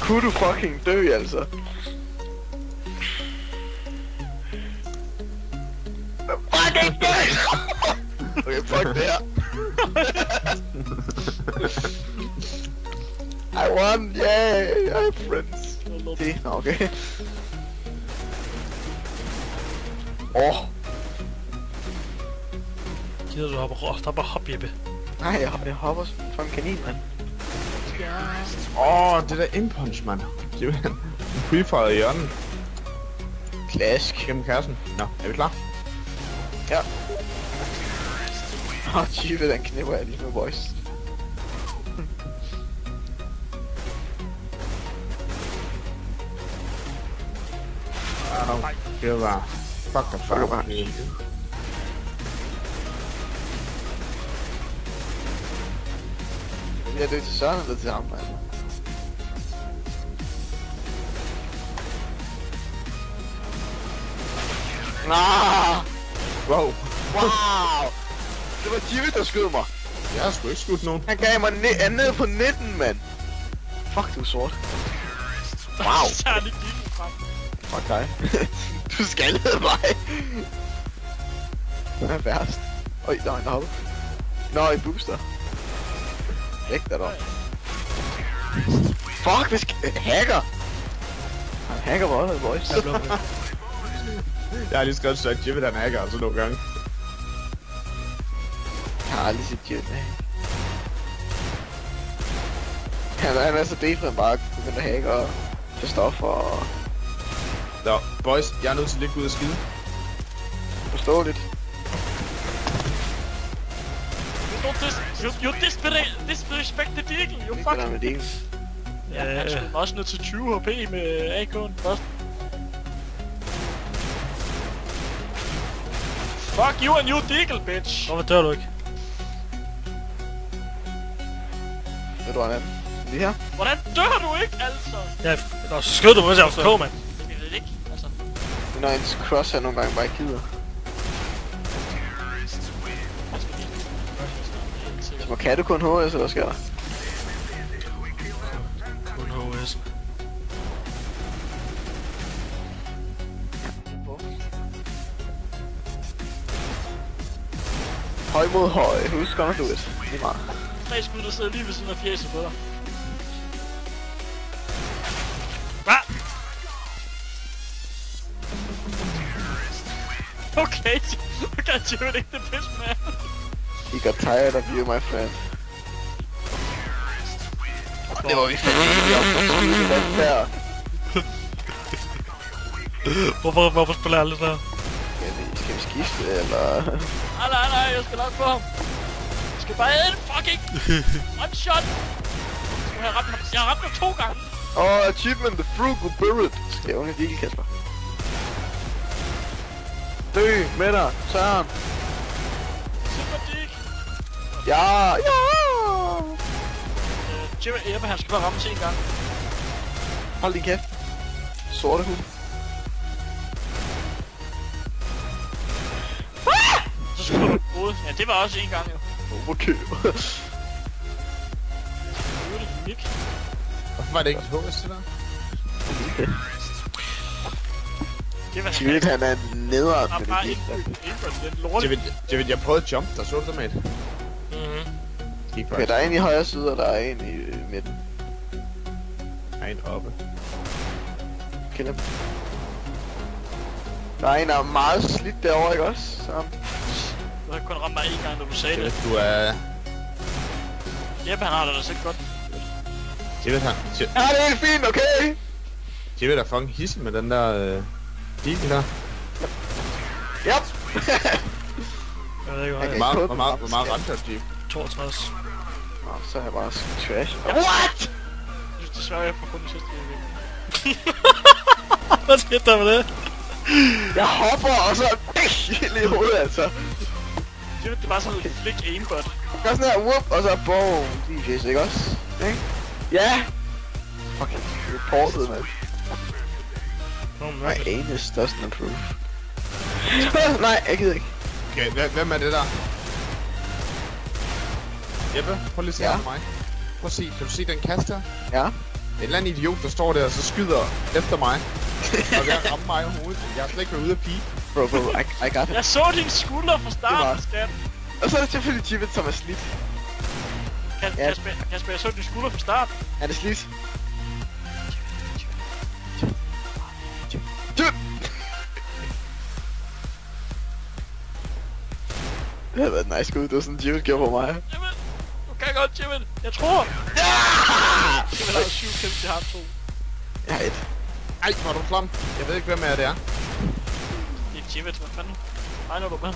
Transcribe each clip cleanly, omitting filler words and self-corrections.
kunne du fucking dø, altså? Fucking dø! Okay, fuck det her. I won, yay! I have friends. Det, okay. Gider du hop, Jeppe? Nej, jeg hopper som en kanin, mand. Det der inpunch, mand. Det er jo en pre-fire i hjørnet. Klask. Gennem kassen. Nå, er vi klar? Ja. Tyve, den knipper jeg lige med boys. Det var... Fuck the fuck. Jeg er død til Søren eller til ham, mand. Wow. Wow! Det var Jimmy, der skød mig. Jeg har sgu ikke skudt nogen. Han gav mig ned på 19, mand. Fuck, du er sort. Wow. Så er det lige frem. Fuck dig. Du skaldede mig. Hvad er værst? Øj, der er en hoppe. Nå, en booster. Væk der dog. Fuck, vi skal... Hacker! Han hacker voldet, boys. Jeg har lige skrevet så at Jimmy han hacker altså nogle gange. Jeg har aldrig set Jimmy. Han er så defrem bare begyndt at hacke og få stoffer og... Nå, boys, jeg er nødt til at ligge ud og skide. Forståeligt. You disrespect the deagle, you fuck! Med det. Ja, han skulle også ned til 20 HP med AK'en først. Fuck you and you deagle, bitch! Hvorfor dør du ikke? Ved du, hvordan? Lige her? Hvordan dør du ikke, altså? Ja, så skød du mig til AFK, mand. Jeg ved det ikke, altså. Det er når ens cross her nogle gange bare ikke gider. Så kan du kun HS, eller hvad sker der? Kun HS. Høj mod høj, who's gonna do it? Lige meget. 3 skud, der sidder lige ved siden af fjeset på dig. Hvad? Okay, Jimmy, ikke det pisse, man. He got tired of you, my friend. Det var vi fandme der. Hvorfor spiller jeg aldrig der? Skal vi skifte, eller? Nej, jeg skal nok få ham. Jeg skal bare æde fucking one shot. Jeg har ramt ham 2 gange. Achievement, the frugal bird. Det er jo en vigtig, Kasper. Dø med dig, Søren. Super dick. Ja. Jimmy Ebbe, han skal bare ramme 1 gang. Hold din kæft. Sorte hund. Så skulle du hovedet. Ja, det var også 1 gang, jo. Okay. Hvorfor var det ikke et HS til der? Det var Tyvet, han er nederen han med bare det indført den lorte. David, jeg prøvede at jump, der så du med et. Okay, der er en i højre side, og der er en i midten. Der er en oppe. Kill ham. Der er en, der er meget slidt derovre, ikke også? Så... Du har kun ramt mig 1 gang, når du sagde det. Du er... Jeppe, han har det da sikkert godt. David, han... Ja, det er helt fint, okay? David er fucking hissig med den der... deal der. Yep. Jeg ved ikke, Hvor meget ramte der, Jeep? 62. Nå, så er jeg bare trash. What? Desværre, jeg får kun det sidste i Hvad skete der med det? Jeg hopper, og så lige i hovedet, altså. Det er bare sådan en flick aimbot. Gør sådan her, whoop, og så boom. DJ's, ikke også? Ikke? Ja! Fucking reportet, man. My anus doesn't improve. Nej, jeg gider ikke. Okay, hvem er det der? Jeppe, prøv lige at se Ja. på mig. Prøv at se, kan du se den kasse der? Ja. eller anden idiot, der står der og så skyder efter mig. Og ved at ramme mig i hovedet. Jeg har slet ikke været ude at pige. Bro, I got it. Jeg så din skulder fra starten, skat. Og så er det selvfølgelig Jibbet, som er slidt. Kasper, jeg så din skulder fra starten. Han er slidt. Det havde været et nice skud, det var sådan Jibbet gjorde på mig. Jamen, du kan godt, Jibbet. Jeg tror. Ja! Jibbet har 7 kills, jeg har 2. Jeg har 1. Ej, hvor er du klam. Jeg ved ikke, hvem af jer det er. Det er Jibbet, hvad fanden? Regner du med?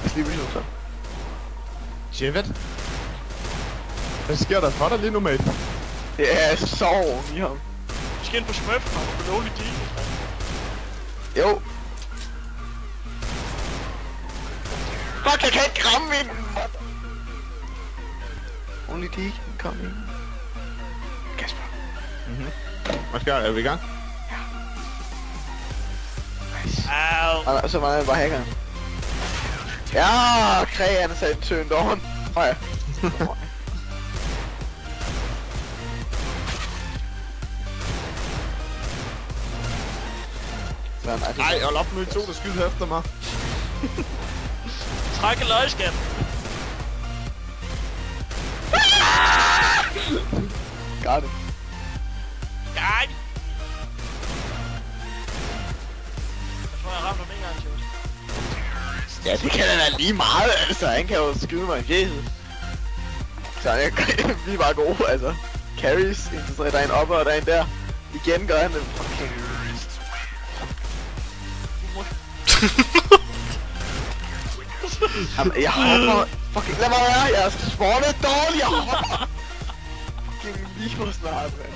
Jeg slipper lige nu så. Jivet? Hvad sker der for dig lige nu, mate? Det er så oven i ham. Vi skal ind på Smurf, og på Lonely D. Jo. Fuck, jeg kan ikke ramme min. Only D, kom ind. Kasper. Hvad sker der? Er vi i gang? Nice. Au. Og så var det bare hackeren. Ja, Kræ, han er sat en tønd over. Nej. Ej, hold op nu, I to, der skyder efter mig. Træk en løgskat. Got it. Gej. Jeg tror, jeg ramte ham en gang, Jibbet. Ja, det kan han da lige meget, altså. Han kan jo skyde mig i fjeset. Så han kan blive bare god, altså. Carries, der er en oppe og der er en der. Igen gør han det. Fucking... Jamen, jeg hopper... Fucking lad mig være, jeg er spawnet dårligt, jeg hopper! Fucking lige for snart, mand.